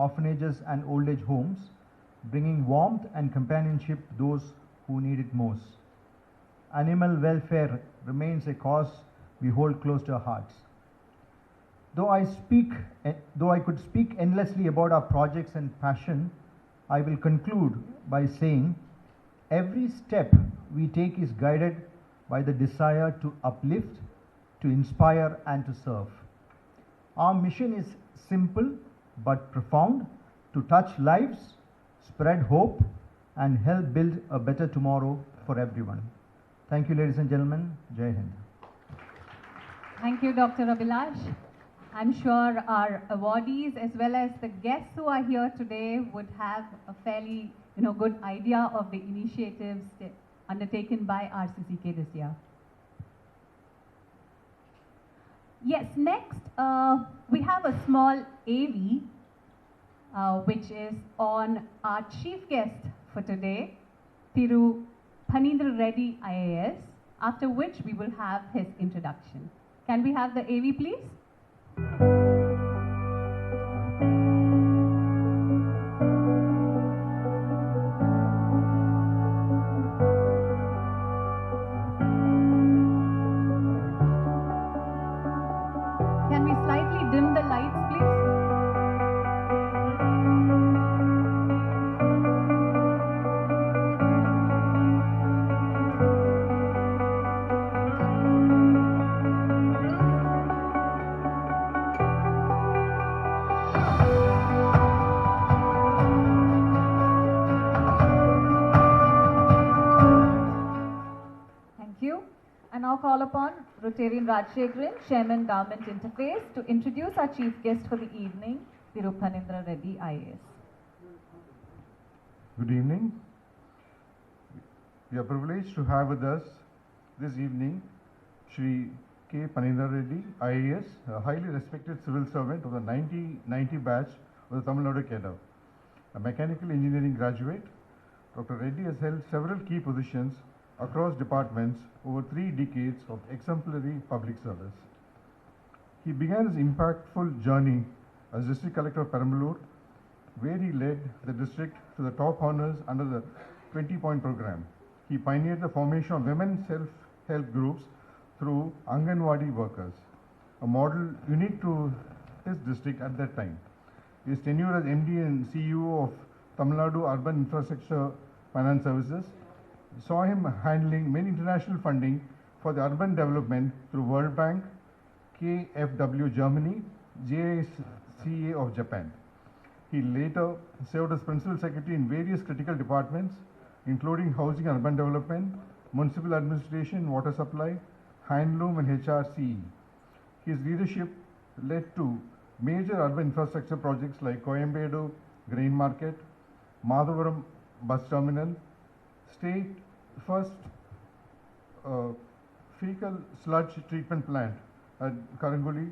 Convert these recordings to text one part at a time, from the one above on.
orphanages and old age homes, bringing warmth and companionship to those who need it most. Animal welfare remains a cause we hold close to our hearts. Though I could speak endlessly about our projects and passion, I will conclude by saying every step we take is guided by the desire to uplift, to inspire and to serve. Our mission is simple but profound: to touch lives, spread hope and help build a better tomorrow for everyone. Thank you, ladies and gentlemen. Jai Hind. Thank you, Dr. Abhilash. I'm sure our awardees as well as the guests who are here today would have a fairly good idea of the initiatives undertaken by RCCK this year. Yes, next we have a small AV which is on our chief guest for today, Thiru Phanindra Reddy IAS, after which we will have his introduction. Can we have the AV please? Can we slightly dim the lights please? Call upon Rotarian Rajshekharan, Chairman Government Interface, to introduce our chief guest for the evening, Thiru Phanindra Reddy IAS. Good evening. We are privileged to have with us this evening Shri K. Phanindra Reddy IAS, a highly respected civil servant of the 1990 batch of the Tamil Nadu cadre. A mechanical engineering graduate, Dr. Reddy has held several key positions across departments over 3 decades of exemplary public service. He began his impactful journey as District Collector of Perambalur, where he led the district to the top honors under the 20-point program. He pioneered the formation of women self-help groups through Anganwadi workers, a model unique to his district at that time. His tenure as MD and CEO of Tamil Nadu Urban Infrastructure Finance Services saw him handling many international funding for the urban development through World Bank, KfW Germany, JICA of Japan. He later served as Principal Secretary in various critical departments, including Housing and Urban Development, Municipal Administration, Water Supply, Handloom and HRCE. His leadership led to major urban infrastructure projects like Coimbatore Grain Market, Madhavaram Bus Terminal, State first fecal sludge treatment plant at Karanguli.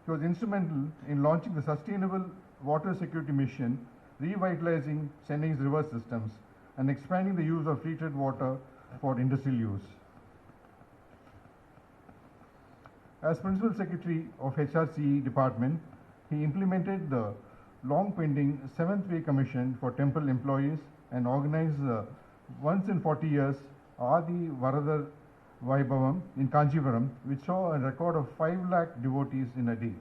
He was instrumental in launching the Sustainable Water Security Mission, revitalizing Chennai's river systems and expanding the use of treated water for industrial use. As Principal Secretary of HRCE Department, he implemented the long-pending 7th Pay Commission for temple employees and organized the once in 40 years Adi Varadar Vaibhavam in Kanchipuram, which saw a record of 5 lakh devotees in a day.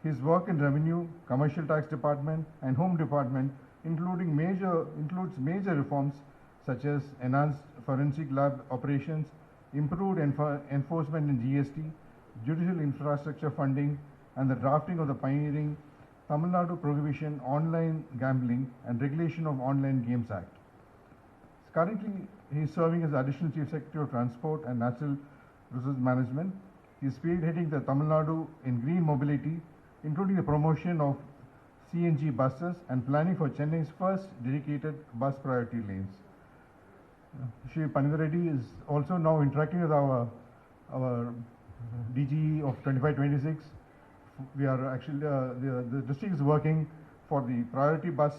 His work in Revenue, Commercial Tax Department and Home Department includes major reforms such as enhanced forensic lab operations, improved enforcement in GST, judicial infrastructure funding and the drafting of the pioneering Tamil Nadu Prohibition Online Gambling and Regulation of Online Games Act. Currently, he is serving as Additional Chief Secretary of Transport and Natural Resource Management. He is spearheading the Tamil Nadu in green mobility, including the promotion of CNG buses and planning for Chennai's first dedicated bus priority lanes. Shri Phanindra Reddy is also now interacting with our DGE of 25-26. We are actually, the district is working for the priority bus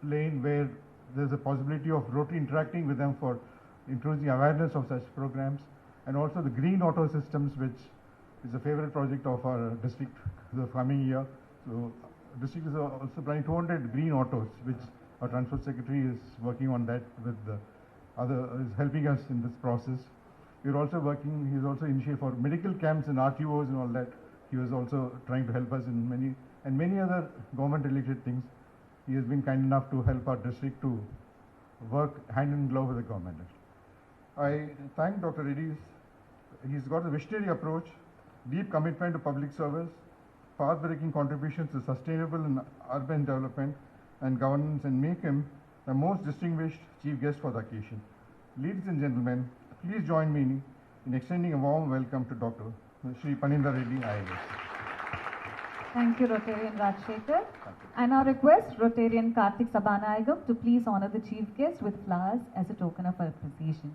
lane where there is a possibility of Rotary interacting with them for increasing awareness of such programs, and also the green auto systems, which is a favorite project of our district the coming year. So district is also planning 200 green autos, which our Transport Secretary is working on that with the is helping us in this process. We're also working, he's also initiated for medical camps and RTOs and all that. He was also trying to help us in many other government related things. He has been kind enough to help our district to work hand in glove with the government. I thank Dr. Reddy. He's got a visionary approach, deep commitment to public service, path-breaking contributions to sustainable and urban development and governance, and make him the most distinguished chief guest for the occasion. Ladies and gentlemen, please join me in extending a warm welcome to Dr. Shri Panindra Reddy, IAS. Thank you, Rotarian Rajshekhar. I now request Rotarian Karthik Sabhanayagam to please honor the chief guest with flowers as a token of appreciation.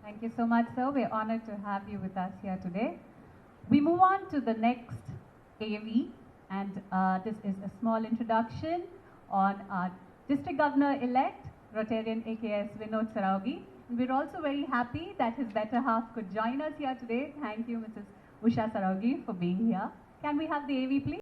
Thank you so much, sir. We're honored to have you with us here today. We move on to the next AV, and this is a small introduction on our District Governor-elect, Rotarian AKS Vinod Saraugi. We're also very happy that his better half could join us here today. Thank you, Mrs. Usha Saraugi, for being here. Can we have the AV, please?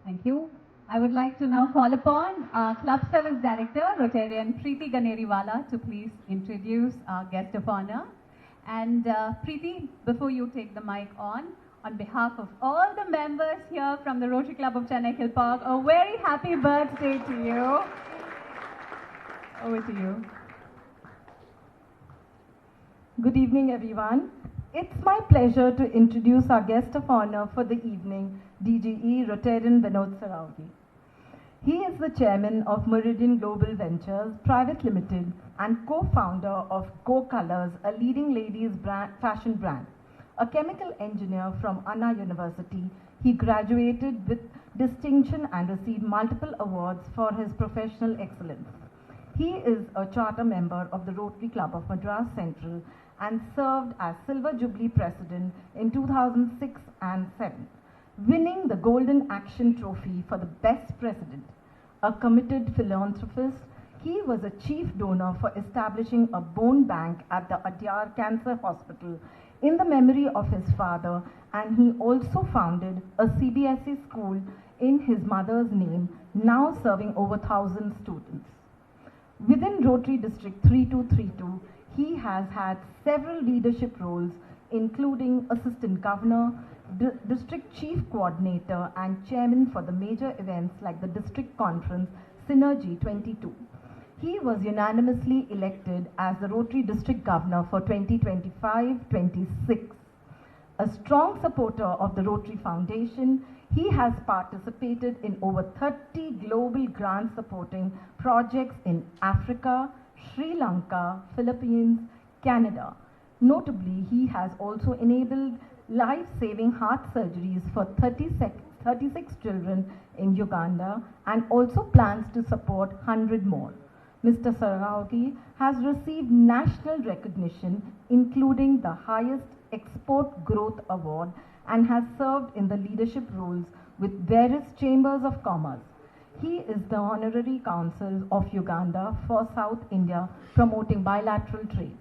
Thank you. I would like to now call upon our Club Service Director, Rotarian Preeti Ganeriwala, to please introduce our guest of honor. And Preeti, before you take the mic on behalf of all the members here from the Rotary Club of Chennai Hill Park, a very happy birthday to you. Over to you. Good evening, everyone. It's my pleasure to introduce our guest of honor for the evening, DGE Rotarian Vinod Saraugi. He is the chairman of Meridian Global Ventures Private Limited and co-founder of Go Colors, a leading ladies fashion brand. A chemical engineer from Anna University, he graduated with distinction and received multiple awards for his professional excellence. He is a charter member of the Rotary Club of Madras Central and served as Silver Jubilee President in 2006 and 7, winning the Golden Action Trophy for the Best President. A committed philanthropist, he was a chief donor for establishing a bone bank at the Adyar Cancer Hospital in the memory of his father, and he also founded a CBSE school in his mother's name, now serving over 1,000 students. Within Rotary District 3232, he has had several leadership roles, including Assistant Governor, District Chief Coordinator, and Chairman for the major events like the District Conference Synergy 22. He was unanimously elected as the Rotary District Governor for 2025-26. A strong supporter of the Rotary Foundation, he has participated in over 30 global grant supporting projects in Africa, Sri Lanka, Philippines, Canada. Notably, he has also enabled life-saving heart surgeries for 36 children in Uganda and also plans to support 100 more. Mr. Saraugi has received national recognition, including the highest Export Growth Award, and has served in the leadership roles with various chambers of commerce. He is the Honorary Council of Uganda for South India, promoting bilateral trade.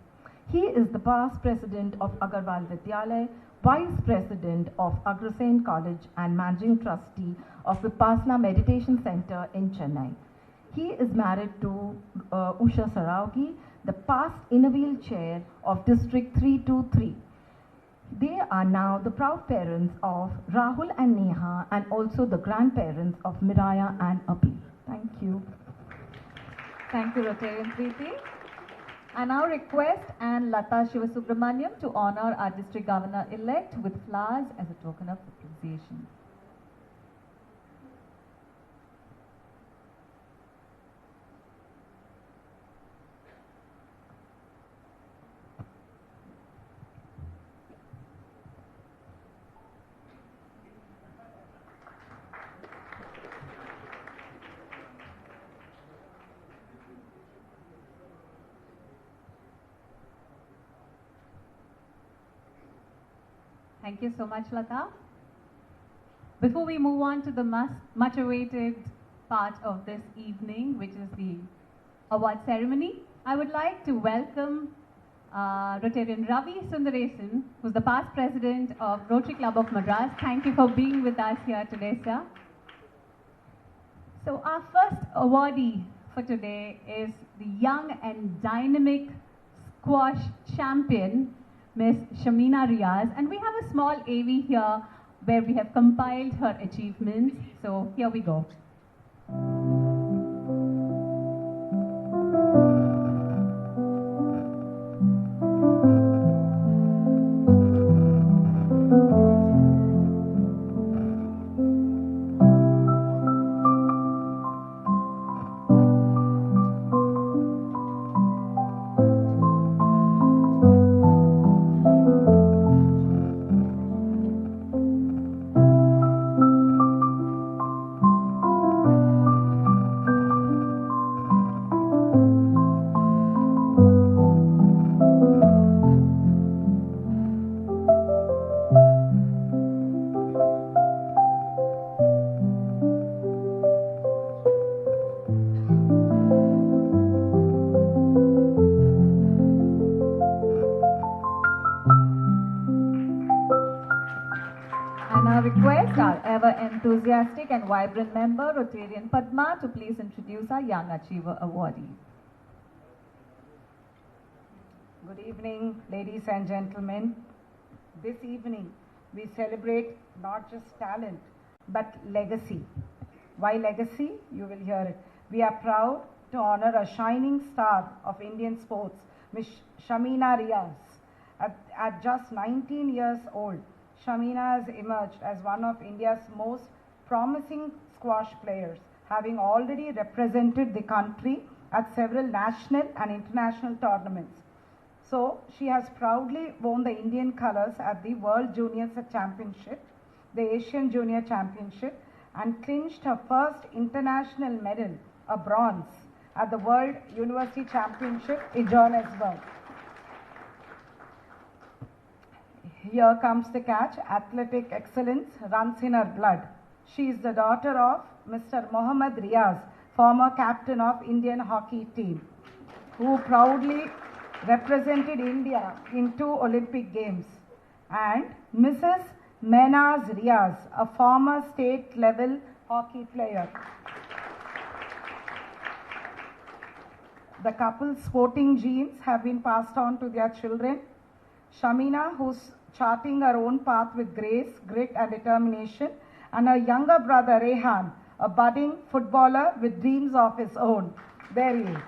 He is the past president of Agarwal Vidyalaya, vice president of Agrasen College, and managing trustee of Vipassana Meditation Center in Chennai. He is married to Usha Saraugi, the past Innerwheel chair of District 323. They are now the proud parents of Rahul and Neha and also the grandparents of Miraya and Api. Thank you. Thank you, Rotarian Preeti. I now request Ann Lata Shivasubramaniam to honor our District Governor-elect with flowers as a token of appreciation. Thank you so much, Lata. Before we move on to the much awaited part of this evening, which is the award ceremony, I would like to welcome Rotarian Ravi Sundaresan, who's the past president of Rotary Club of Madras. Thank you for being with us here today, sir. So our first awardee for today is the young and dynamic squash champion, Miss Shamina Riaz, and we have a small AV here where we have compiled her achievements. So here we go. Enthusiastic and vibrant member, Rotarian Padma, to please introduce our Young Achiever Awardee. Good evening, ladies and gentlemen. This evening, we celebrate not just talent, but legacy. Why legacy? You will hear it. We are proud to honor a shining star of Indian sports, Miss Shamina Riaz. At just 19 years old, Shamina has emerged as one of India's most promising squash players, having already represented the country at several national and international tournaments. So, she has proudly worn the Indian colours at the World Junior Championship, the Asian Junior Championship, and clinched her first international medal, a bronze, at the World University Championship in Johannesburg. Here comes the catch. Athletic excellence runs in her blood. She is the daughter of Mr. Mohammad Riaz, former captain of Indian hockey team, who proudly represented India in 2 Olympic Games, and Mrs. Mehnaz Riaz, a former state-level hockey player. The couple's sporting genes have been passed on to their children. Shamina, who's charting her own path with grace, grit and determination, and her younger brother Rehan, a budding footballer with dreams of his own. There he is.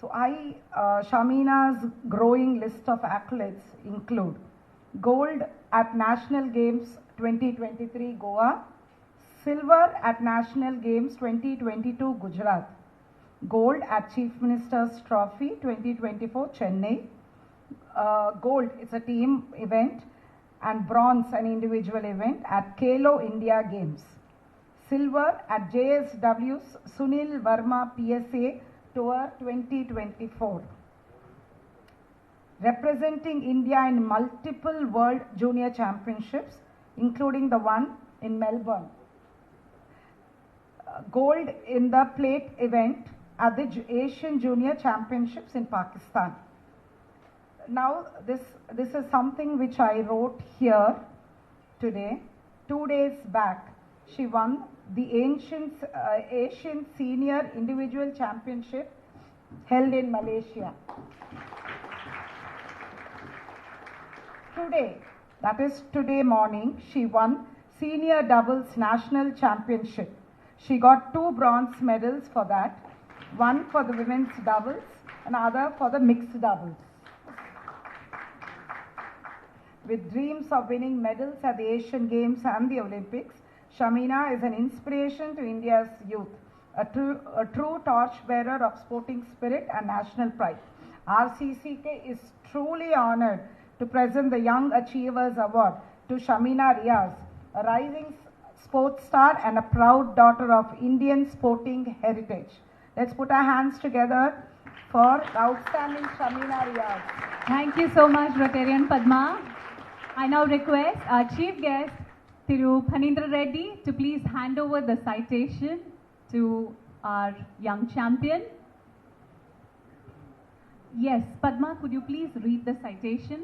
So Shamina's growing list of accolades include gold at National Games 2023 Goa, silver at National Games 2022 Gujarat, gold at Chief Minister's Trophy 2024 Chennai, gold, it's a team event, and bronze, an individual event at Khelo India Games, silver at JSW's Sunil Verma PSA Tour 2024. Representing India in multiple World Junior Championships, including the one in Melbourne. Gold in the plate event at the Asian Junior Championships in Pakistan. Now, this is something which I wrote here today. 2 days back, she won the Asian Senior Individual Championship held in Malaysia. today, that is today morning, she won Senior Doubles National Championship. She got 2 bronze medals for that, one for the women's doubles, another for the mixed doubles. With dreams of winning medals at the Asian Games and the Olympics, Shamina is an inspiration to India's youth, a true torchbearer of sporting spirit and national pride. RCCK is truly honored to present the Young Achievers Award to Shamina Riaz, a rising sports star and a proud daughter of Indian sporting heritage. Let's put our hands together for the outstanding Shamina Riaz. Thank you so much, Rotarian Padma. I now request our chief guest, Thiru Phanindra Reddy, to please hand over the citation to our young champion. Yes, Padma, could you please read the citation?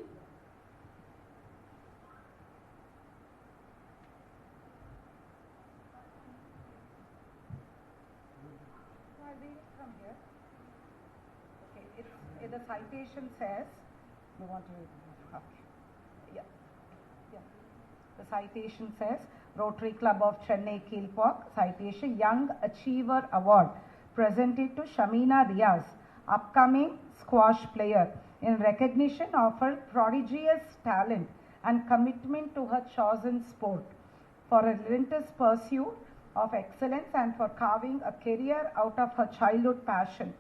I'll read it from here. Okay, the citation says, you want to read it? Okay. Yeah. The citation says, Rotary Club of Chennai Kilpauk, citation, Young Achiever Award, presented to Shamina Riaz, upcoming squash player, in recognition of her prodigious talent and commitment to her chosen sport, for a relentless pursuit of excellence and for carving a career out of her childhood passion,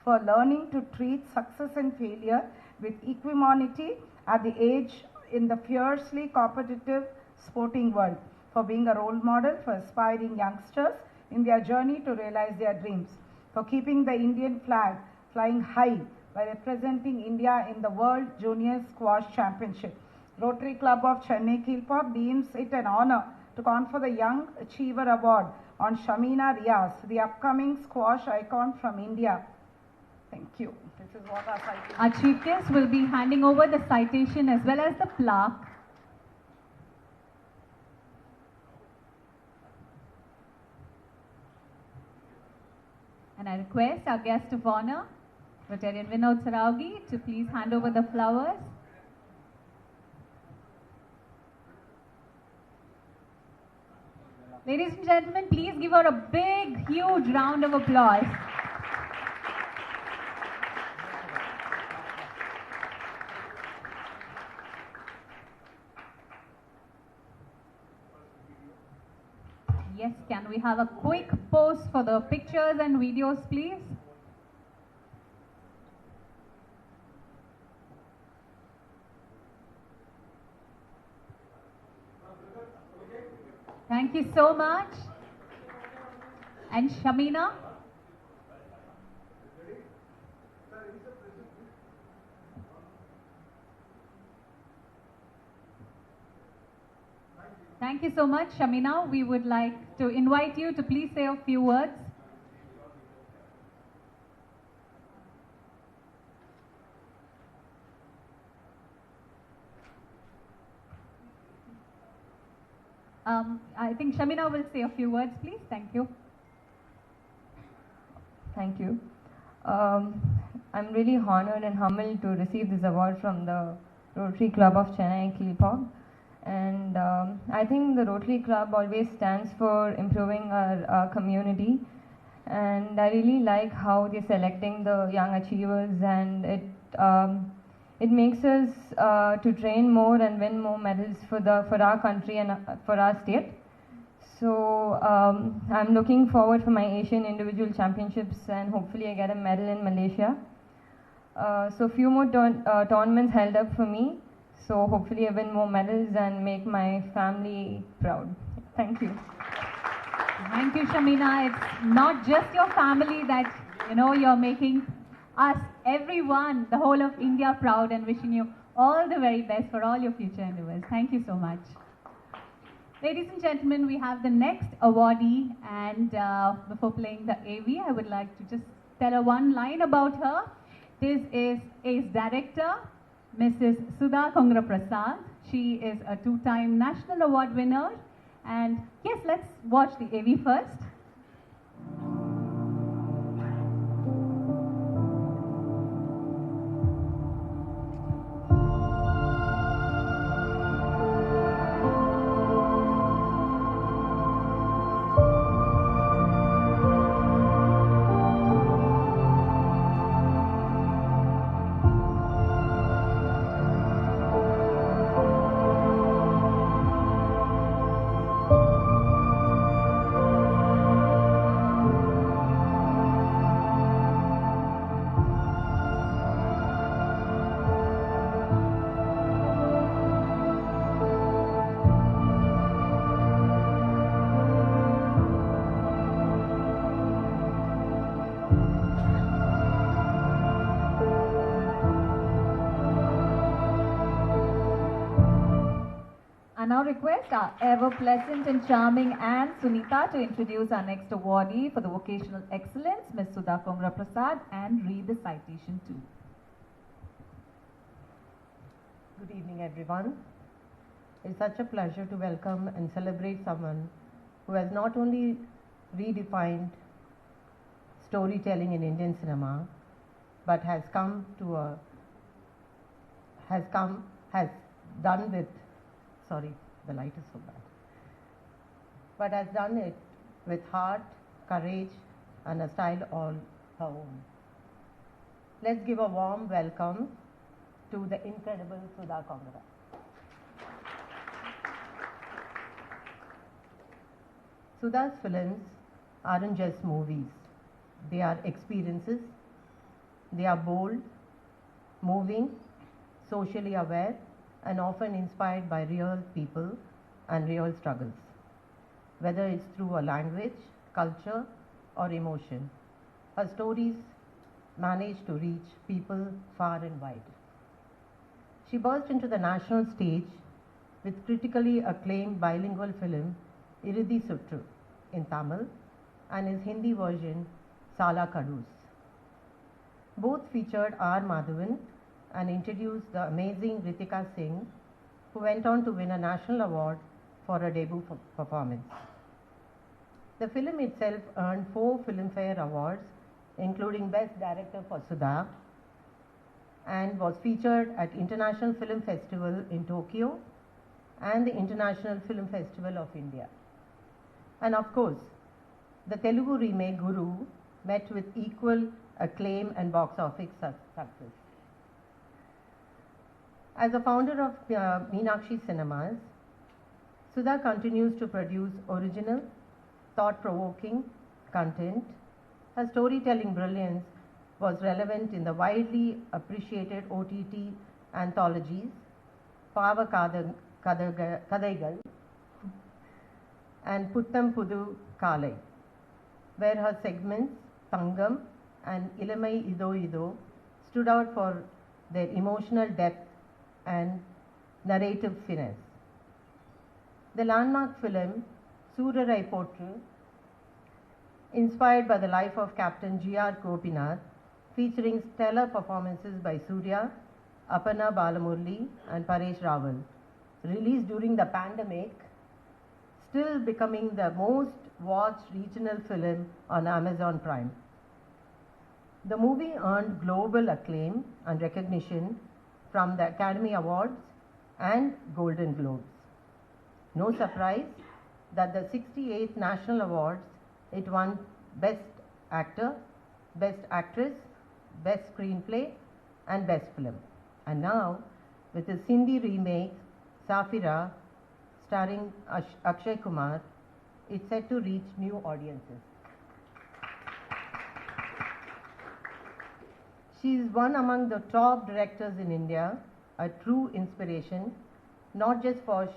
for learning to treat success and failure with equanimity at the age in the fiercely competitive sporting world, for being a role model for aspiring youngsters in their journey to realize their dreams, for keeping the Indian flag flying high by representing India in the World Junior Squash Championship. Rotary Club of Chennai Kilpauk deems it an honor to confer the Young Achiever Award on Shamina Riaz, the upcoming squash icon from India. Thank you. This is what our citation. Our chief guest will be handing over the citation as well as the plaque. And I request our guest of honor, Rotarian Vinod Saraugi, to please hand over the flowers. Ladies and gentlemen, please give her a big, huge round of applause. Yes, can we have a quick pose for the pictures and videos, please? Thank you so much. And Shamina? Thank you so much, Shamina. We would like to invite you to please say a few words. I think Shamina will say a few words, please. Thank you. Thank you. I'm really honored and humbled to receive this award from the Rotary Club of Chennai Kilpauk. And I think the Rotary Club always stands for improving our community. And I really like how they're selecting the young achievers, and it makes us to train more and win more medals for our country and for our state. So I'm looking forward for my Asian individual championships, and hopefully I get a medal in Malaysia. So few more tournaments held up for me. So hopefully I win more medals and make my family proud. Thank you. Thank you, Shamina. It's not just your family that, you're making us, everyone, the whole of India proud, and wishing you all the very best for all your future endeavors. Thank you so much. Ladies and gentlemen, we have the next awardee, and before playing the AV, I would like to just tell her one line about her. This is ACE Director, Mrs. Sudha Kongra Prasad. She is a 2-time National Award winner. And yes, let's watch the AV first. now request our ever pleasant and charming Anne Sunita to introduce our next awardee for the Vocational Excellence, Ms. Sudha Komra Prasad, and read the citation too. Good evening, everyone. It's such a pleasure to welcome and celebrate someone who has not only redefined storytelling in Indian cinema, but has done it with heart, courage, and a style all her own. Let's give a warm welcome to the incredible Sudha Komra. Sudha's films aren't just movies. They are experiences. They are bold, moving, socially aware, and often inspired by real people and real struggles. Whether it's through a language, culture, or emotion, her stories manage to reach people far and wide. She burst into the national stage with critically acclaimed bilingual film Iridi Sutru in Tamil and his Hindi version Sala Kadus. Both featured R. Madhavan and introduced the amazing Ritika Singh, who went on to win a national award for her debut performance. The film itself earned 4 Filmfare Awards, including Best Director for Sudha, and was featured at International Film Festival in Tokyo and the International Film Festival of India. And of course, the Telugu remake Guru met with equal acclaim and box office success. As a founder of Meenakshi Cinemas, Sudha continues to produce original, thought-provoking content. Her storytelling brilliance was relevant in the widely appreciated OTT anthologies Pava Kadaigal and Puttam Pudu Kalai, where her segments Tangam and Ilamai Ido Ido stood out for their emotional depth and narrative finesse. The landmark film Surarai Potru, inspired by the life of Captain G.R. Gopinath, featuring stellar performances by Surya, Aparna Balamurli and Paresh Rawal, released during the pandemic, still becoming the most watched regional film on Amazon Prime. The movie earned global acclaim and recognition from the Academy Awards and Golden Globes. No surprise that the 68th National Awards, it won Best Actor, Best Actress, Best Screenplay and Best Film. And now, with the Hindi remake Safira, starring Akshay Kumar, it's set to reach new audiences. She is one among the top directors in India, a true inspiration, not just for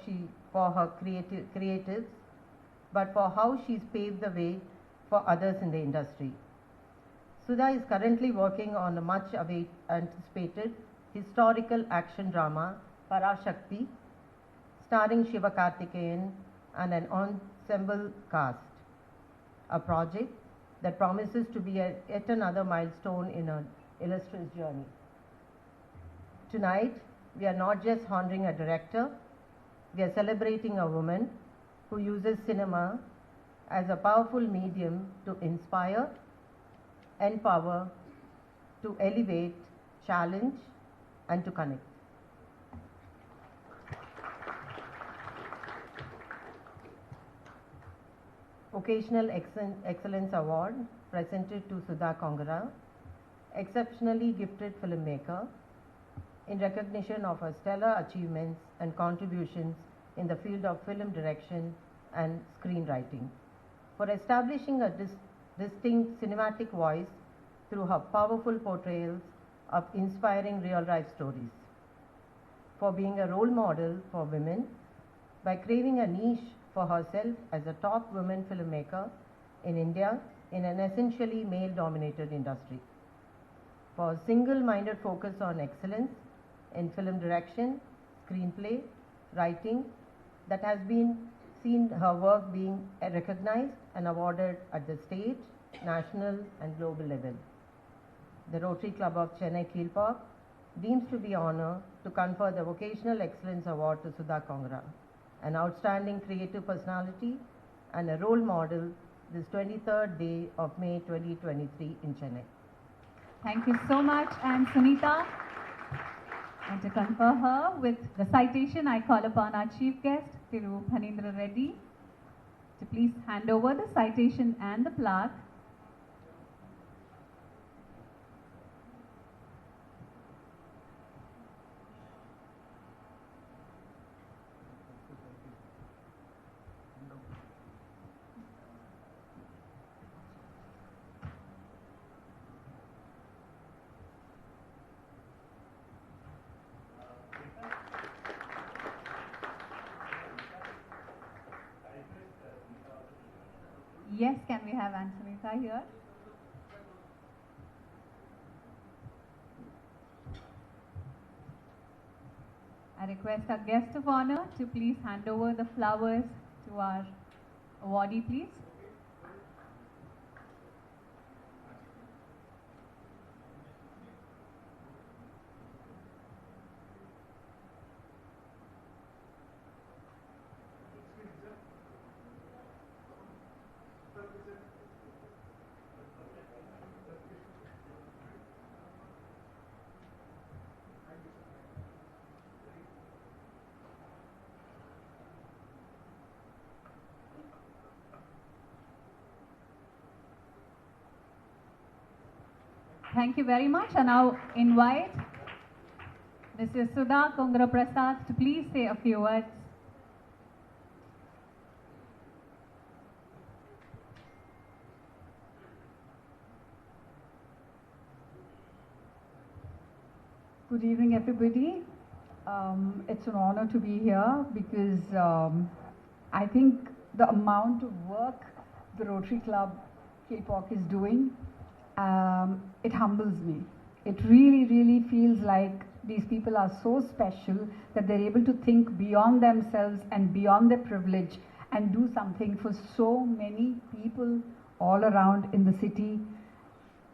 her creatives, but for how she's paved the way for others in the industry. Sudha is currently working on a much anticipated historical action drama, Parashakti, starring Shiva Karthikeyan and an ensemble cast, a project that promises to be yet another milestone in an illustrious journey. Tonight, we are not just honoring a director, we are celebrating a woman who uses cinema as a powerful medium to inspire, empower, to elevate, challenge, and to connect. Vocational Excellence Award presented to Sudha Komra, exceptionally gifted filmmaker, in recognition of her stellar achievements and contributions in the field of film direction and screenwriting, for establishing a distinct cinematic voice through her powerful portrayals of inspiring real-life stories, for being a role model for women by craving a niche for herself as a top woman filmmaker in India in an essentially male-dominated industry, for a single-minded focus on excellence in film direction, screenplay, writing, that has been seen her work being recognized and awarded at the state, national and global level. The Rotary Club of Chennai Kilpauk deems to be honor to confer the Vocational Excellence Award to Sudha Kongra, an outstanding creative personality and a role model, this 23rd day of May 2023 in Chennai. Thank you so much, and Sunita. And to confer her with the citation, I call upon our chief guest, Thiru Phanindra Reddy, to please hand over the citation and the plaque. Yes, can we have Antonita here? I request our guest of honor to please hand over the flowers to our awardee, please. Thank you very much. I now invite Mrs. Sudha Kongra Prasad to please say a few words. Good evening, everybody. It's an honor to be here because I think the amount of work the Rotary Club Kilpauk is doing, it humbles me. It really, really feels like these people are so special that they're able to think beyond themselves and beyond their privilege and do something for so many people all around in the city.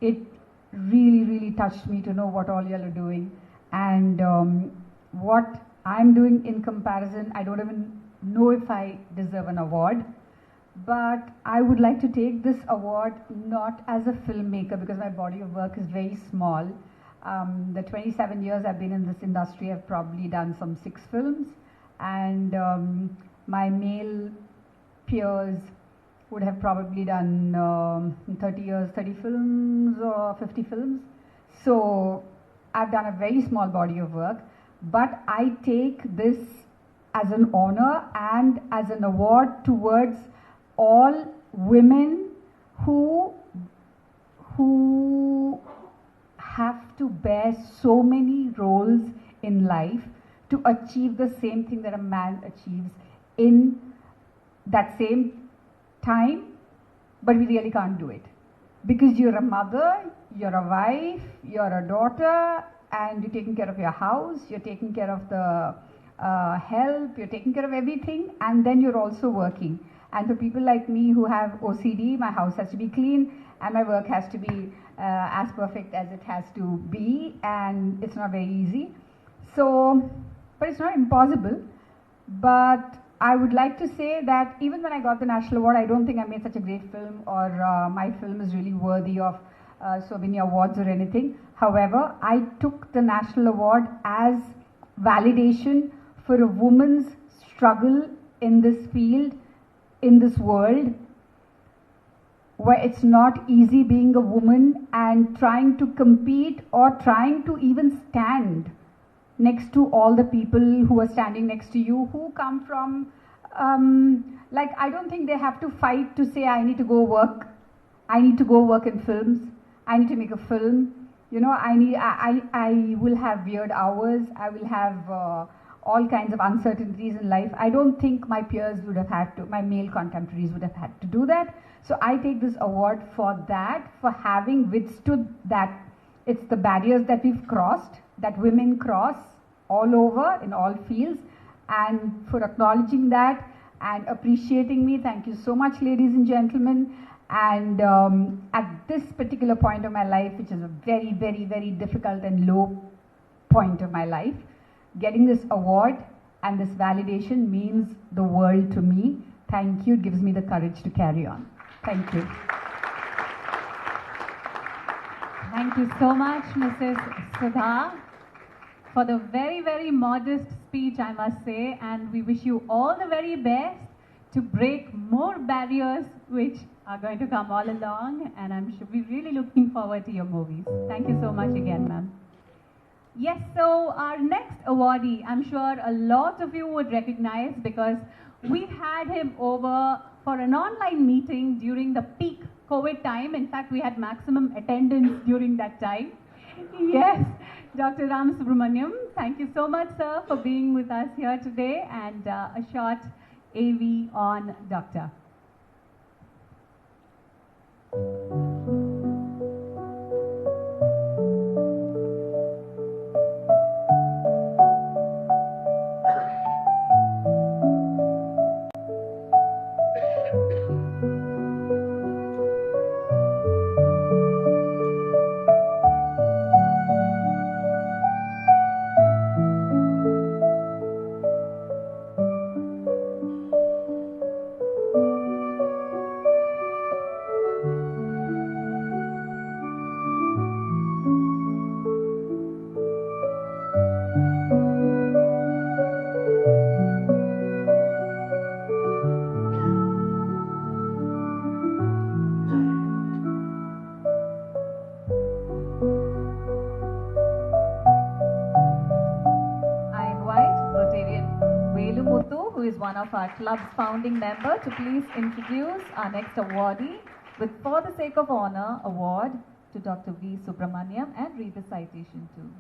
It really, really touched me to know what all y'all are doing. And what I'm doing in comparison, I don't even know if I deserve an award. But I would like to take this award not as a filmmaker because my body of work is very small. The 27 years I've been in this industry, I've probably done some 6 films. And my male peers would have probably done 30 years, 30 films or 50 films. So I've done a very small body of work, but I take this as an honor and as an award towards all women who have to bear so many roles in life to achieve the same thing that a man achieves in that same time, but we really can't do it. Because you're a mother, you're a wife, you're a daughter, and you're taking care of your house, you're taking care of the health, you're taking care of everything, and then you're also working. And for people like me who have OCD, my house has to be clean, and my work has to be as perfect as it has to be, and it's not very easy. So, but it's not impossible. But I would like to say that even when I got the national award, I don't think I made such a great film, or my film is really worthy of so many awards or anything. However, I took the national award as validation for a woman's struggle in this field, in this world, where it's not easy being a woman and trying to compete or trying to even stand next to all the people who are standing next to you, who come from, like, I don't think they have to fight to say, I need to go work. I need to go work in films. I need to make a film. You know, I will have weird hours. I will have all kinds of uncertainties in life. I don't think my peers would have had to, my male contemporaries would have had to do that. So I take this award for that, for having withstood that. It's the barriers that we've crossed, that women cross all over in all fields. and for acknowledging that and appreciating me. Thank you so much, ladies and gentlemen. And at this particular point of my life, which is a very, very, very difficult and low point of my life, getting this award and this validation means the world to me. Thank you. It gives me the courage to carry on. Thank you. Thank you so much, Mrs. Sudha, for the very, very modest speech, I must say, and we wish you all the very best to break more barriers which are going to come all along, and I'm sure we're really looking forward to your movies. Thank you so much again, ma'am. Yes, so our next awardee, I'm sure a lot of you would recognize because we had him over for an online meeting during the peak COVID time. In fact, we had maximum attendance during that time. Yes, Dr. Ram Subramaniam, thank you so much, sir, for being with us here today, and a short AV on Doctor. One of our club's founding member, to please introduce our next awardee with For the Sake of Honor award to Dr. V. Subramaniam and read the citation too.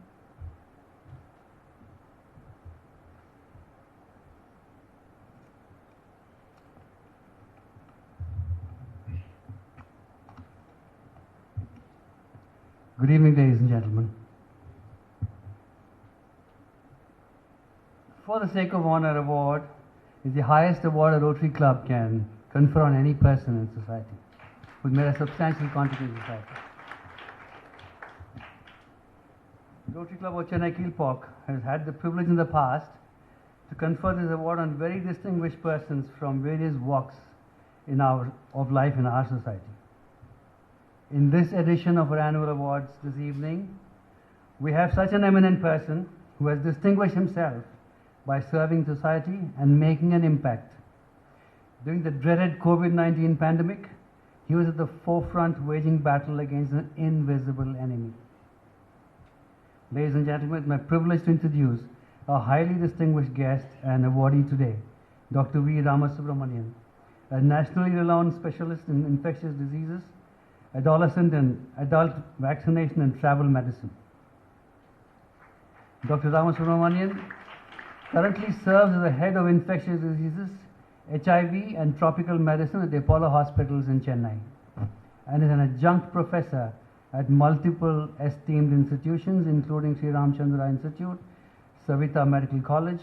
Good evening, ladies and gentlemen. For the Sake of Honor award is the highest award a Rotary Club can confer on any person in society who's made a substantial contribution to society. Rotary Club of Chennai Kilpok has had the privilege in the past to confer this award on very distinguished persons from various walks of life in our society. In this edition of our annual awards this evening, we have such an eminent person who has distinguished himself by serving society and making an impact. During the dreaded COVID-19 pandemic, he was at the forefront waging battle against an invisible enemy. Ladies and gentlemen, it's my privilege to introduce a highly distinguished guest and awardee today, Dr. V. Ramasubramanian, a nationally renowned specialist in infectious diseases, adolescent and adult vaccination and travel medicine. Dr. Ramasubramanian currently serves as the head of infectious diseases, HIV and tropical medicine at the Apollo hospitals in Chennai, and is an adjunct professor at multiple esteemed institutions including Sri Ramchandra Institute, Savita Medical College,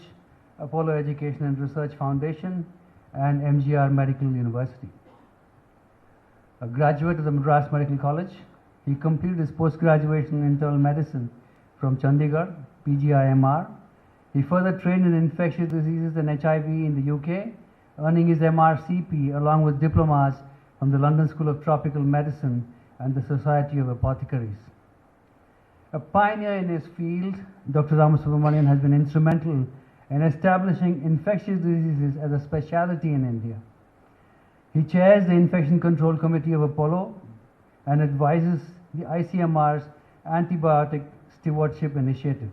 Apollo Education and Research Foundation, and MGR Medical University. A graduate of the Madras Medical College, he completed his post-graduation in internal medicine from Chandigarh, PGIMR. He further trained in infectious diseases and HIV in the UK, earning his MRCP along with diplomas from the London School of Tropical Medicine and the Society of Apothecaries. A pioneer in his field, Dr. Ramasubramanian has been instrumental in establishing infectious diseases as a specialty in India. He chairs the Infection Control Committee of Apollo and advises the ICMR's Antibiotic Stewardship Initiative.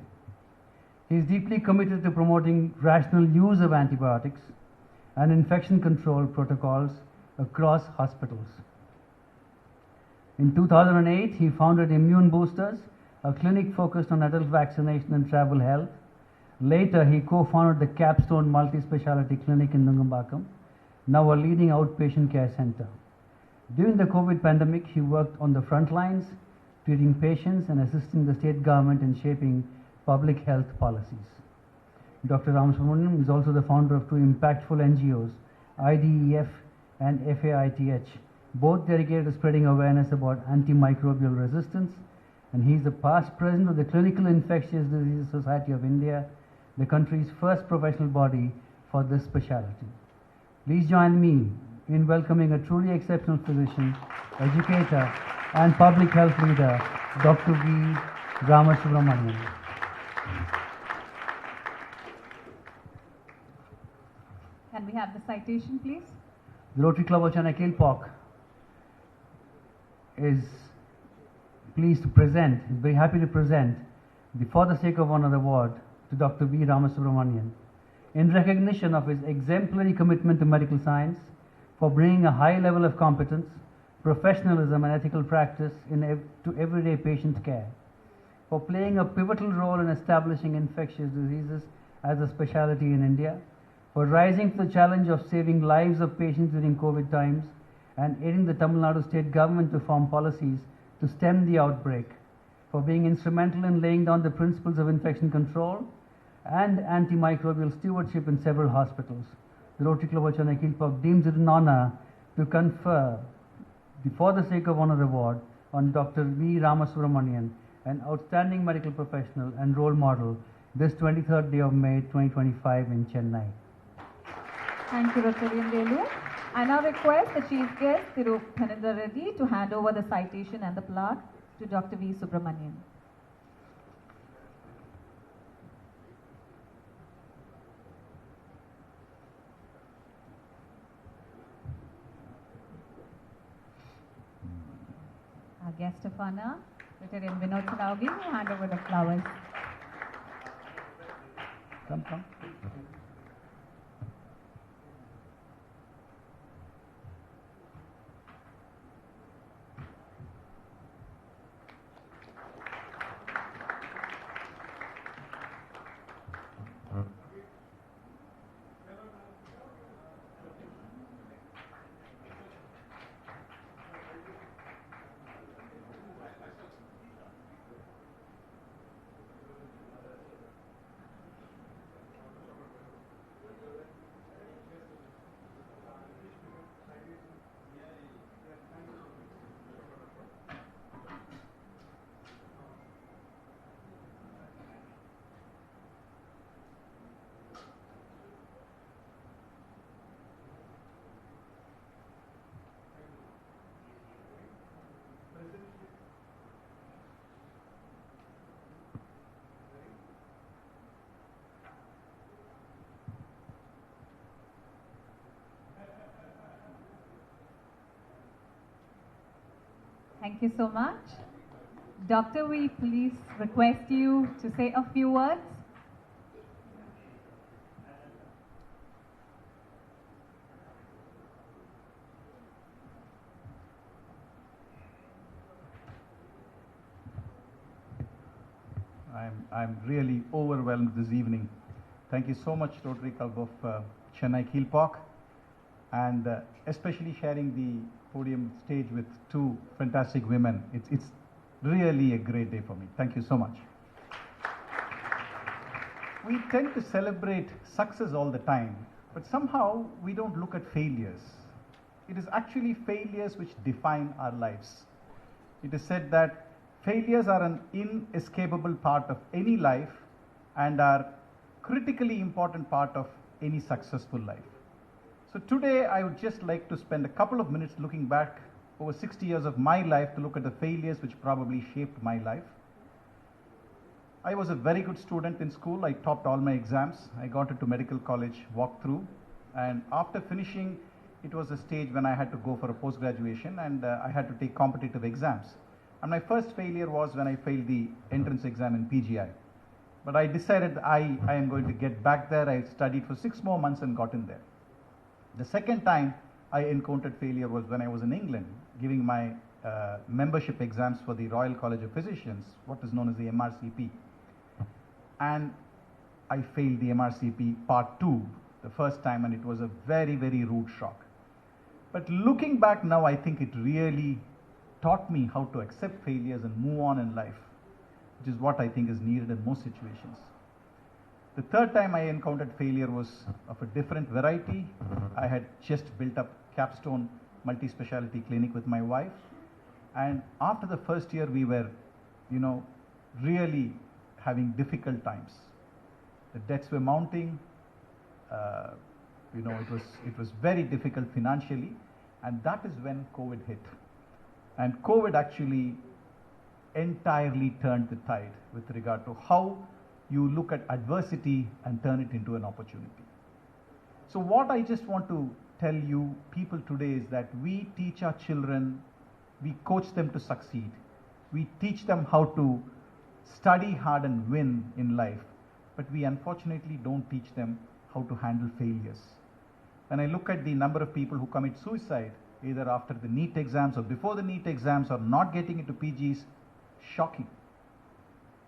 He is deeply committed to promoting rational use of antibiotics and infection control protocols across hospitals. In 2008, he founded Immune Boosters, a clinic focused on adult vaccination and travel health. Later, he co-founded the Capstone Multi-Speciality Clinic in Nungambakam, now a leading outpatient care center. During the COVID pandemic, he worked on the front lines, treating patients and assisting the state government in shaping public health policies. Dr. Ramasubramanian is also the founder of two impactful NGOs, IDEF and FAITH, both dedicated to spreading awareness about antimicrobial resistance, and he is the past president of the Clinical Infectious Diseases Society of India, the country's first professional body for this specialty. Please join me in welcoming a truly exceptional physician, educator, and public health leader, Dr. V. Ramasubramanian. Can we have the citation, please? The Rotary Club of Chennai Kilpauk is pleased to present, is very happy to present the For the Sake of Honor Award to Dr. V. Ramasubramanian in recognition of his exemplary commitment to medical science, for bringing a high level of competence, professionalism, and ethical practice to everyday patient care, for playing a pivotal role in establishing infectious diseases as a specialty in India, for rising to the challenge of saving lives of patients during COVID times and aiding the Tamil Nadu state government to form policies to stem the outbreak, for being instrumental in laying down the principles of infection control and antimicrobial stewardship in several hospitals. The Rotary Club of Chennai Kilpauk deems it an honor to confer the For the Sake of Honor Award on Dr. V. Ramasubramanian, an outstanding medical professional and role model, this 23rd day of May 2025 in Chennai. Thank you, Rotarian Velu. I now request the Chief Guest, Thiru Phanindra Reddy, to hand over the citation and the plaque to Dr. V. Subramanian. Our guest of honor, Rotarian Vinod Saraugi, will hand over the flowers. Come. Thank you so much. Doctor, we please request you to say a few words. I'm really overwhelmed this evening. Thank you so much, Rotary Club of Chennai Kilpauk, and especially sharing the podium stage with two fantastic women. It's really a great day for me. Thank you so much. We tend to celebrate success all the time, but somehow we don't look at failures. It is actually failures which define our lives. It is said that failures are an inescapable part of any life and are critically important part of any successful life. So today I would just like to spend a couple of minutes looking back over 60 years of my life to look at the failures which probably shaped my life. I was a very good student in school. I topped all my exams. I got into medical college walkthrough, and after finishing, it was a stage when I had to go for a post-graduation, and I had to take competitive exams. And my first failure was when I failed the entrance exam in PGI. But I decided I am going to get back there. I studied for 6 more months and got in there. The second time I encountered failure was when I was in England, giving my membership exams for the Royal College of Physicians, what is known as the MRCP. And I failed the MRCP Part 2 the first time, and it was a very, very rude shock. But looking back now, I think it really taught me how to accept failures and move on in life, which is what I think is needed in most situations. The third time I encountered failure was of a different variety. I had just built up Capstone multi-speciality clinic with my wife, and after the first year we were, really having difficult times. The debts were mounting. It was very difficult financially, and that is when COVID hit. And COVID actually entirely turned the tide with regard to how you look at adversity and turn it into an opportunity. So what I just want to tell you people today is that we teach our children, we coach them to succeed. We teach them how to study hard and win in life, but we unfortunately don't teach them how to handle failures. When I look at the number of people who commit suicide, either after the NEET exams or before the NEET exams or not getting into PGs, shocking.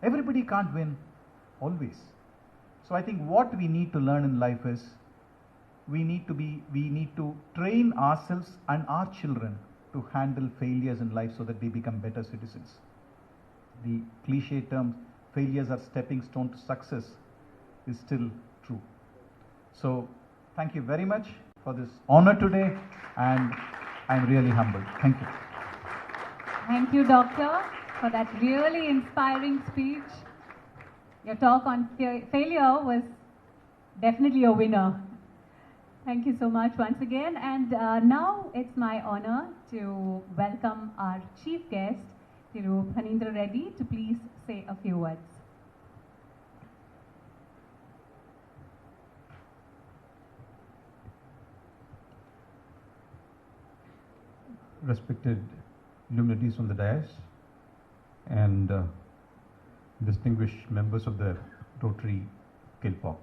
Everybody can't win always. So I think what we need to learn in life is we need to train ourselves and our children to handle failures in life so that they become better citizens. The cliche term, failures are stepping stone to success, is still true. So thank you very much for this honor today, and I'm really humbled. Thank you. Thank you, Doctor, for that really inspiring speech. Your talk on failure was definitely a winner. Thank you so much once again. And now it's my honor to welcome our chief guest, Thiru Phanindra Reddy, to please say a few words. Respected luminaries on the dais and distinguished members of the Rotary Kilpok.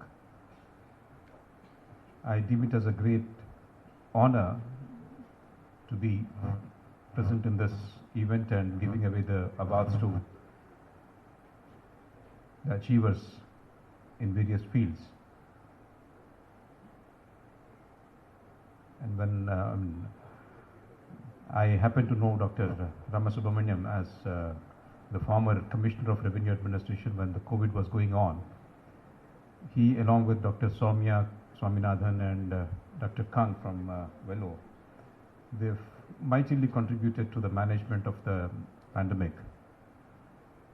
I deem it as a great honor to be present in this event and giving away the awards to the achievers in various fields. And when I happen to know Dr. Ramasubramaniam as the former Commissioner of Revenue Administration when the COVID was going on. He, along with Dr. Soumya Swaminathan and Dr. Kang from Vellore, they've mightily contributed to the management of the pandemic.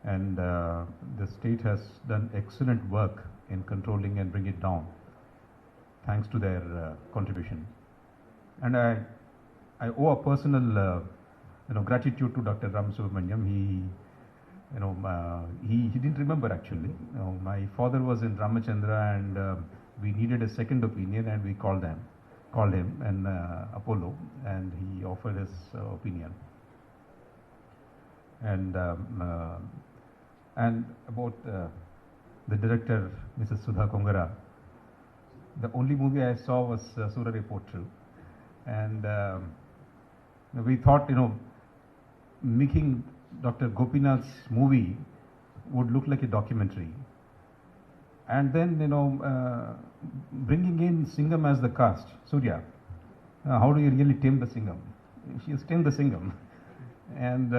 And the state has done excellent work in controlling and bringing it down, thanks to their contribution. And I owe a personal gratitude to Dr. Ramasubramaniam. He didn't remember actually. My father was in Ramachandra and we needed a second opinion, and we called him and Apollo, and he offered his opinion. And about the director, Mrs. Sudha Kongara, the only movie I saw was Surare Potru, and we thought, making Dr. Gopinath's movie would look like a documentary. And then, bringing in Singham as the cast, Surya, how do you really tame the Singham? She has tamed the Singham. And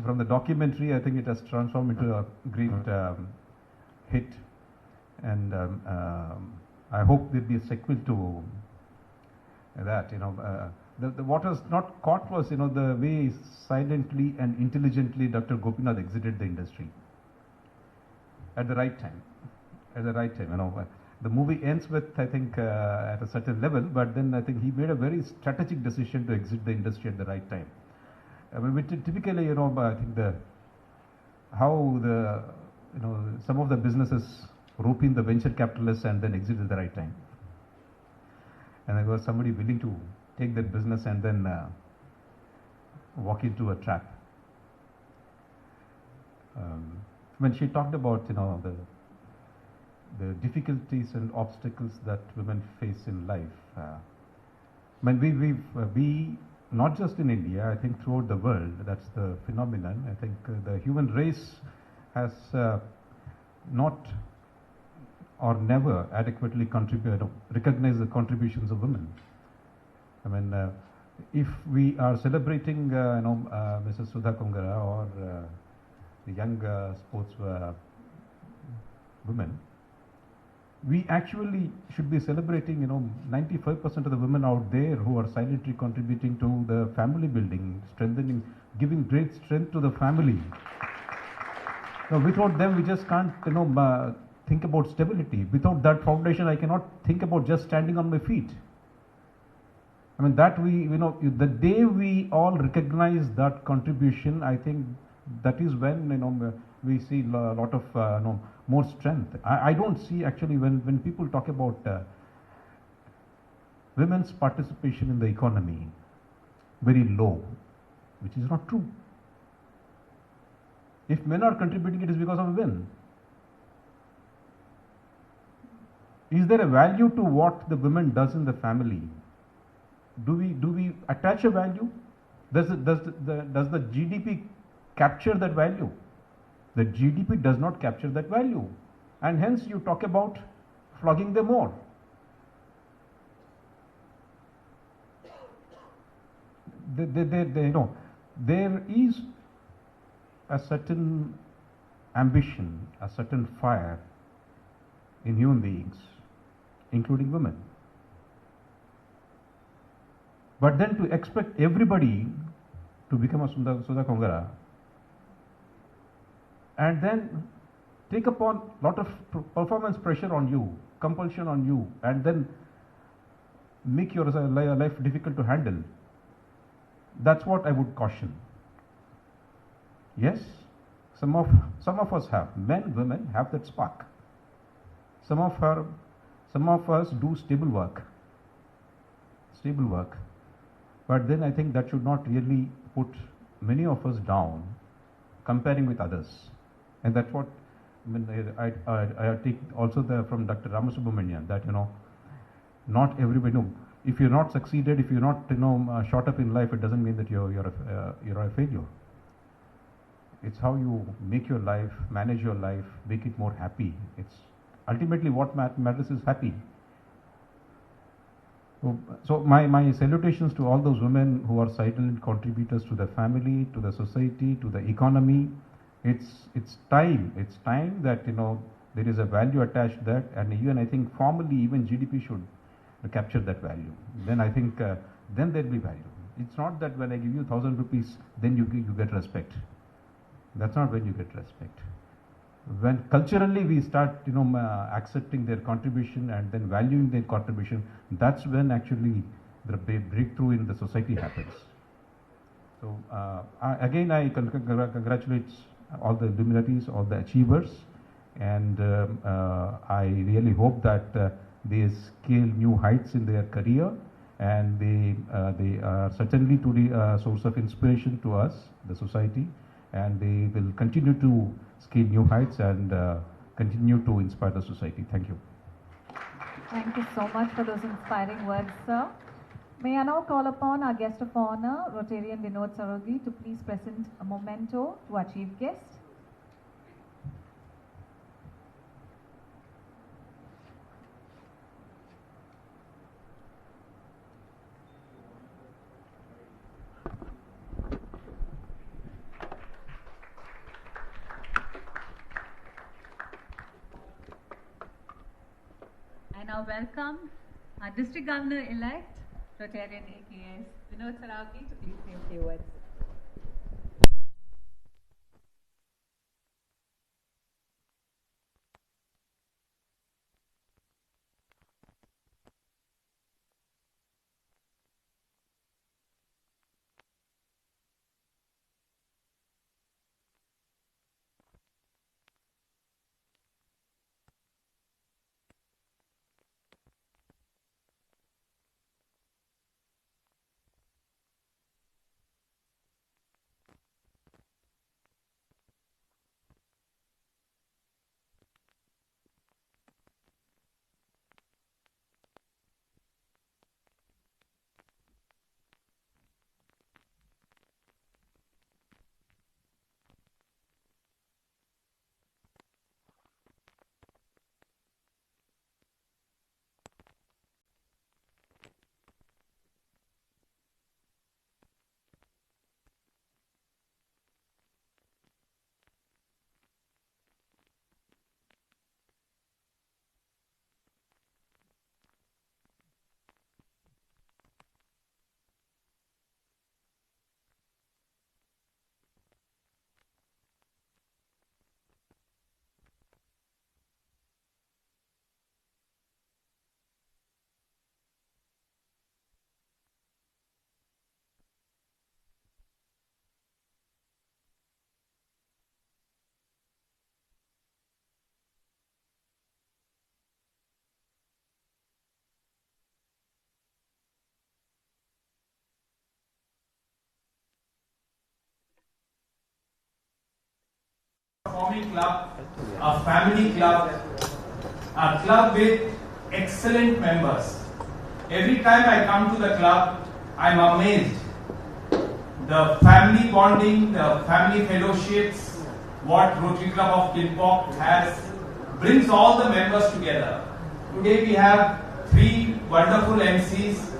from the documentary, I think it has transformed into a great hit. And I hope there'll be a sequel to that, what was not caught was, the way silently and intelligently Dr. Gopinath exited the industry at the right time. The movie ends with, I think, at a certain level, but then I think he made a very strategic decision to exit the industry at the right time. I mean, typically, I think some of the businesses rope in the venture capitalists and then exit at the right time. And there was somebody willing to take that business and then walk into a trap. When she talked about the difficulties and obstacles that women face in life, we not just in India, I think throughout the world, that's the phenomenon. I think the human race has not or never adequately recognized the contributions of women. I mean, if we are celebrating, Mrs. Sudha Kongara or the young sports women, we actually should be celebrating, 95% of the women out there who are silently contributing to the family building, strengthening, giving great strength to the family. Now, without them, we just can't, think about stability. Without that foundation, I cannot think about just standing on my feet. I mean, that the day we all recognize that contribution, I think that is when, we see a lot of, more strength. I don't see actually when people talk about women's participation in the economy very low, which is not true. If men are contributing, it is because of women. Is there a value to what the women does in the family? Do we attach a value? Does the GDP capture that value? The GDP does not capture that value, and hence you talk about flogging them more. There is a certain ambition, a certain fire in human beings, including women. But then to expect everybody to become a Sudha Kongara and then take upon a lot of performance pressure on you, compulsion on you, and then make your life difficult to handle, that's what I would caution. Yes, some of us have, men, women have that spark. Some of us do stable work. But then I think that should not really put many of us down comparing with others. And that's what I take also from Dr. Ramasubramanian, that not everybody, if you're not succeeded, if you're not shot up in life, it doesn't mean that you're a failure. It's how you make your life, manage your life, make it more happy. It's ultimately what matters is happy. So my salutations to all those women who are silent contributors to the family, to the society, to the economy. It's time that there is a value attached to that, and even I think formally even GDP should capture that value. Then I think then there'll be value. It's not that when I give you 1,000 rupees, then you get respect. That's not when you get respect. When culturally we start accepting their contribution and then valuing their contribution, that's when actually the breakthrough in the society happens. So again I congratulate all the luminaries, all the achievers, and I really hope that they scale new heights in their career, and they are certainly to the source of inspiration to us, the society, and they will continue to scale new heights and continue to inspire the society. Thank you. Thank you so much for those inspiring words, sir. May I now call upon our guest of honor, Rotarian Vinod Sarodi, to please present a memento to our chief guest. I now welcome our District Governor-elect, Rotarian AKS Vinod Sarodi, to please say a few words. performing club, a family club, a club with excellent members. Every time I come to the club, I'm amazed. The family bonding, the family fellowships, what Rotary Club of Kilpauk has, brings all the members together. Today we have 3 wonderful MCs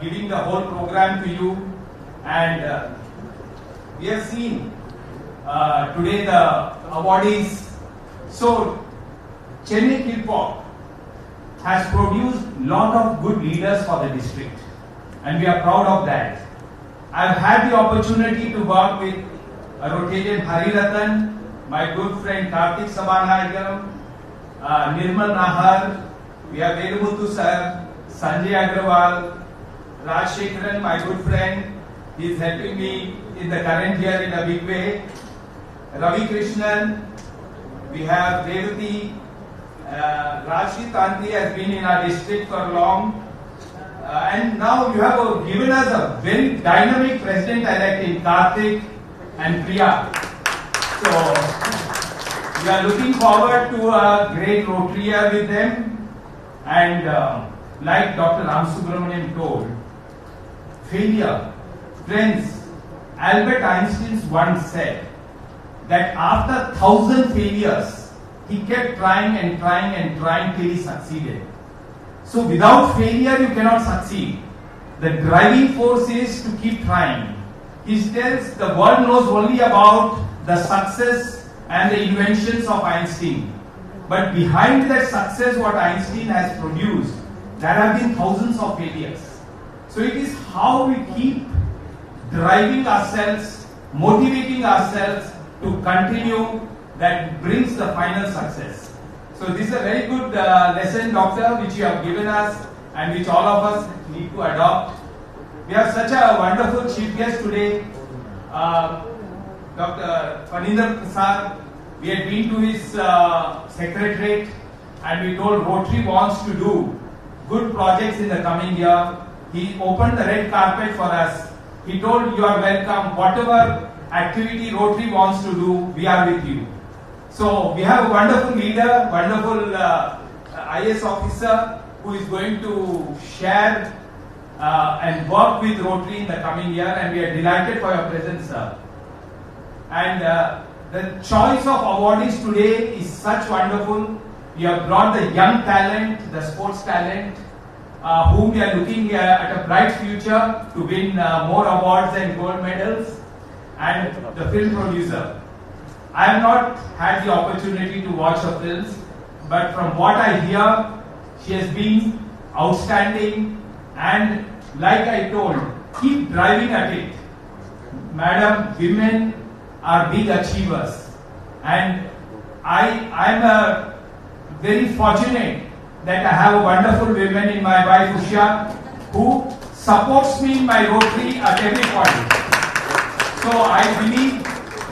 giving the whole program to you, and we have seen today the awardees. So Chennai Kilpauk has produced a lot of good leaders for the district, and we are proud of that. I've had the opportunity to work with a Rotarian Hariratan, my good friend Karthik Sabhanayagam, Nirmal Nahar, we have Velumuthu sir, Sanjay Agrawal, Rajshekharan, my good friend, he is helping me in the current year in a big way. Ravi Krishnan, we have Revati, Rajshri Tanti has been in our district for long. And now you have given us a very dynamic president-elect in Karthik and Priya. So we are looking forward to a great Rotary year with them. And like Dr. Ram Subramaniam told, failure. Friends, Albert Einstein once said that after 1,000 failures, he kept trying and trying and trying till he succeeded. So without failure, you cannot succeed. The driving force is to keep trying. He tells the world knows only about the success and the inventions of Einstein. But behind that success, what Einstein has produced, there have been thousands of failures. So it is how we keep driving ourselves, motivating ourselves to continue that brings the final success. So this is a very good lesson, Doctor, which you have given us and which all of us need to adopt. We have such a wonderful chief guest today, Dr. Paninder Prasad. We had been to his secretariat and we told Rotary wants to do good projects in the coming year. He opened the red carpet for us. He told you are welcome. Whatever activity Rotary wants to do, we are with you. So we have a wonderful leader, wonderful IS officer who is going to share and work with Rotary in the coming year, and we are delighted for your presence, sir. And the choice of awardees today is such wonderful. You have brought the young talent, the sports talent, whom we are looking at a bright future to win more awards and gold medals, and the film producer. I have not had the opportunity to watch her films, but from what I hear, she has been outstanding, and like I told, keep driving at it. Madam, women are big achievers, and I am very fortunate that I have a wonderful woman in my wife Usha, who supports me in my Rotary at every point. So I believe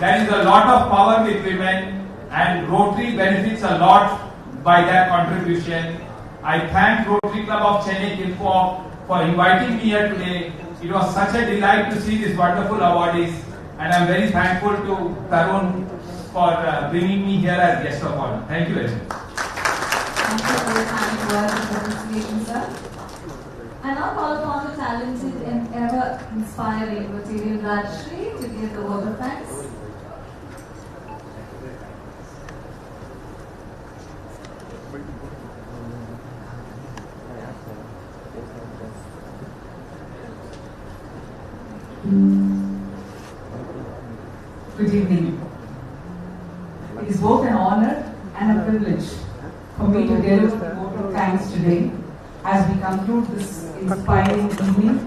there is a lot of power with women, and Rotary benefits a lot by their contribution. I thank Rotary Club of Chennai Kilpauk for inviting me here today. It was such a delight to see these wonderful awardees, and I am very thankful to Tarun for bringing me here as guest of honor. Thank you very much. Thank you for your kind words and appreciation, sir. I now call upon the talented and ever-inspiring Rotarian Rajshri to give the vote of thanks. Good evening. It is both an honor and a privilege for me to give a vote of thanks today as we conclude this inspiring evening